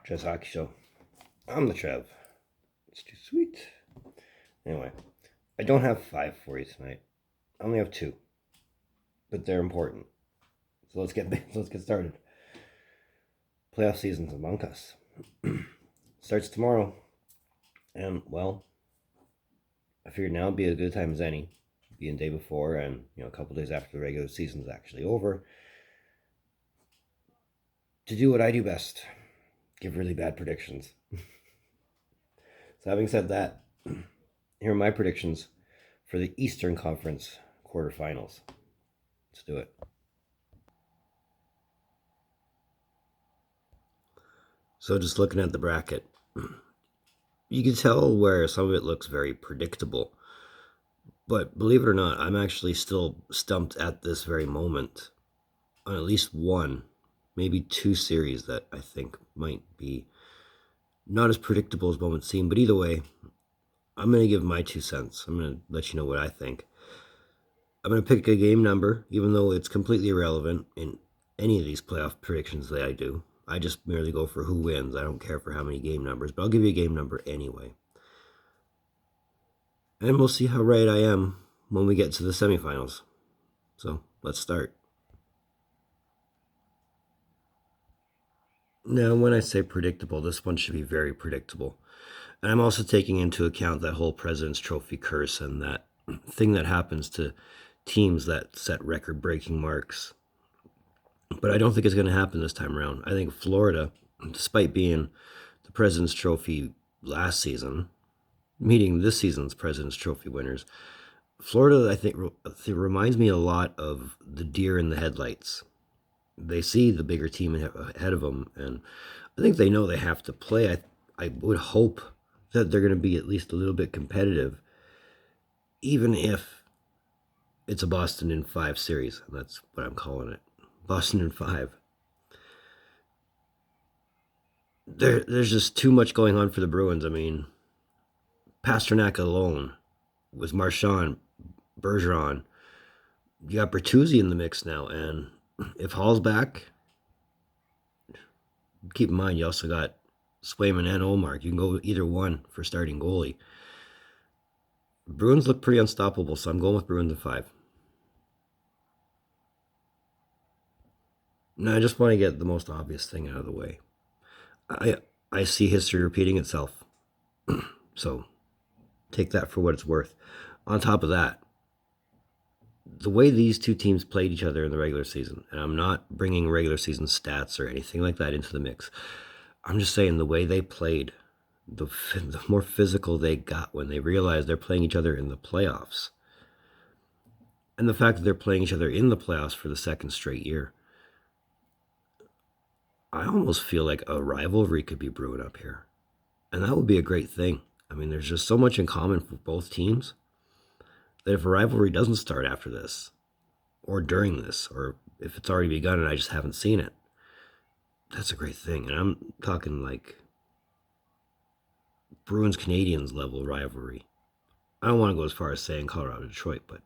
Trevs Hockey Show. I'm the Trev. It's too sweet. Anyway, I don't have 5 for you tonight. I only have 2, but they're important. So let's get started. Playoff season's among us. Starts tomorrow, and well, I figured now would be a good time as any, being day before and a couple days after the regular season's actually over, to do what I do best: give really bad predictions. So having said that, here are my predictions for the Eastern Conference quarterfinals. Let's do it. So just looking at the bracket, you can tell where some of it looks very predictable. But believe it or not, I'm actually still stumped at this very moment on at least one, maybe 2 series that I think might be not as predictable as one would seem. But either way, I'm going to give my 2 cents. I'm going to let you know what I think. I'm going to pick a game number, even though it's completely irrelevant in any of these playoff predictions that I do. I just merely go for who wins. I don't care for how many game numbers, but I'll give you a game number anyway. And we'll see how right I am when we get to the semifinals. So let's start. Now, when I say predictable, this one should be very predictable. And I'm also taking into account that whole President's Trophy curse and that thing that happens to teams that set record-breaking marks. But I don't think it's going to happen this time around. I think Florida, despite being the President's Trophy last season, meeting this season's President's Trophy winners, Florida, I think, reminds me a lot of the deer in the headlights. They see the bigger team ahead of them, and I think they know they have to play. I would hope that they're going to be at least a little bit competitive, even if it's a Boston in 5 series, and that's what I'm calling it. Boston in 5. There's just too much going on for the Bruins. I mean, Pasternak alone with Marchand, Bergeron. You got Bertuzzi in the mix now, and if Hall's back, keep in mind you also got Swayman and Olmark. You can go either one for starting goalie. Bruins look pretty unstoppable, so I'm going with Bruins in 5. Now, I just want to get the most obvious thing out of the way. I see history repeating itself. So take that for what it's worth. On top of that, the way these two teams played each other in the regular season, and I'm not bringing regular season stats or anything like that into the mix. I'm just saying the way they played, the more physical they got when they realized they're playing each other in the playoffs. And the fact that they're playing each other in the playoffs for the 2nd straight year. I almost feel like a rivalry could be brewing up here. And that would be a great thing. I mean, there's just so much in common for both teams that if a rivalry doesn't start after this, or during this, or if it's already begun and I just haven't seen it, that's a great thing. And I'm talking like Bruins-Canadiens level rivalry. I don't want to go as far as saying Colorado-Detroit, but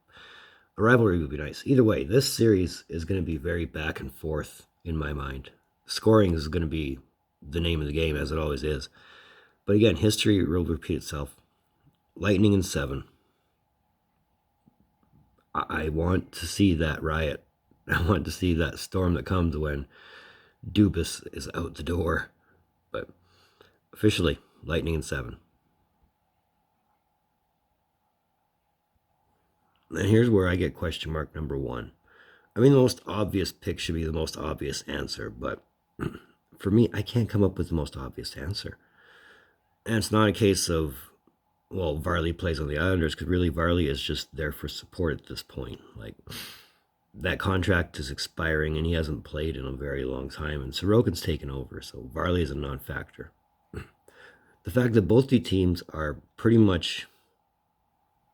a rivalry would be nice. Either way, this series is going to be very back and forth in my mind. Scoring is going to be the name of the game, as it always is. But again, history will repeat itself. Lightning in 7. I want to see that riot. I want to see that storm that comes when Dubas is out the door. But officially, Lightning in 7. And here's where I get question mark number 1. I mean, the most obvious pick should be the most obvious answer, but for me, I can't come up with the most obvious answer. And it's not a case of, well, Varley plays on the Islanders, because really Varley is just there for support at this point. Like, that contract is expiring and he hasn't played in a very long time, and Sorokin's taken over, so Varley is a non-factor. The fact that both the teams are pretty much,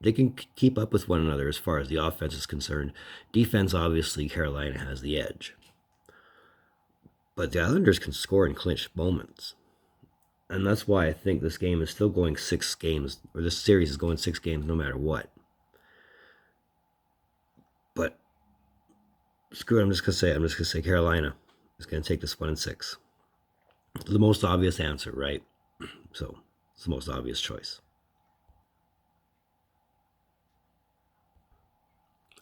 they can keep up with one another as far as the offense is concerned. Defense, obviously, Carolina has the edge. But the Islanders can score in clinch moments. And that's why I think this game is still going 6 games, or this series is going 6 games no matter what. But screw it, I'm just going to say Carolina is going to take this one in 6. The most obvious answer, right? So it's the most obvious choice.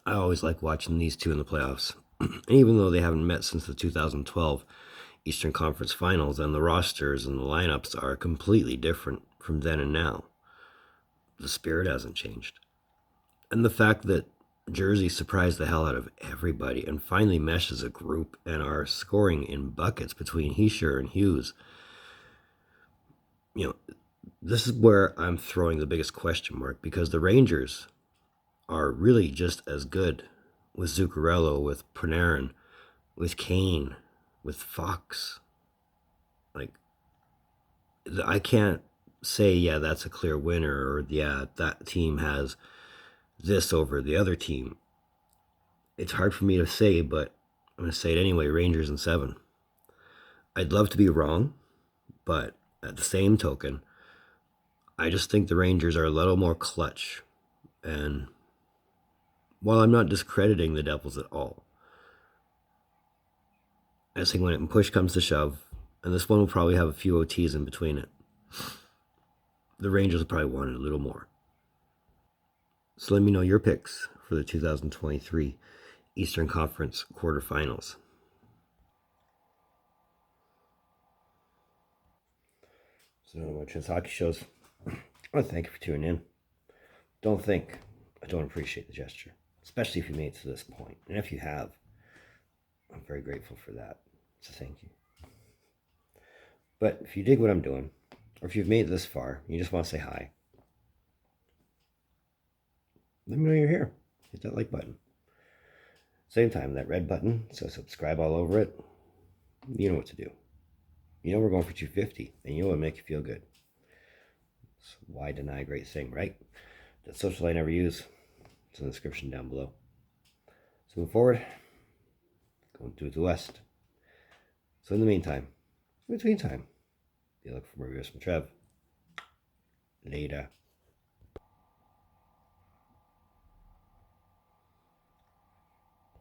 I always like watching these two in the playoffs. And even though they haven't met since the 2012 Eastern Conference Finals, and the rosters and the lineups are completely different from then and now, the spirit hasn't changed. And the fact that Jersey surprised the hell out of everybody and finally meshed as a group and are scoring in buckets between Heischer and Hughes, you know, this is where I'm throwing the biggest question mark, because the Rangers are really just as good with Zuccarello, with Panarin, with Kane, with Fox. Like, I can't say, yeah, that's a clear winner, or yeah, that team has this over the other team. It's hard for me to say, but I'm going to say it anyway. Rangers in 7. I'd love to be wrong, but at the same token, I just think the Rangers are a little more clutch. And while I'm not discrediting the Devils at all, I think when push comes to shove, and this one will probably have a few OTs in between it, the Rangers will probably want it a little more. So let me know your picks for the 2023 Eastern Conference quarterfinals. So, Trevs Hockey Shows, I want to thank you for tuning in. Don't think I don't appreciate the gesture, especially if you made it to this point. And if you have, I'm very grateful for that. So thank you. But if you dig what I'm doing, or if you've made it this far, and you just want to say hi, let me know you're here. Hit that like button. Same time, that red button, so subscribe all over it. You know what to do. You know we're going for 250, and you know what make you feel good. So why deny a great thing, right? That social I never use. It's in the description down below. So moving forward, going to the west. So in the meantime, in between time, be looking for more videos from Trev. Later.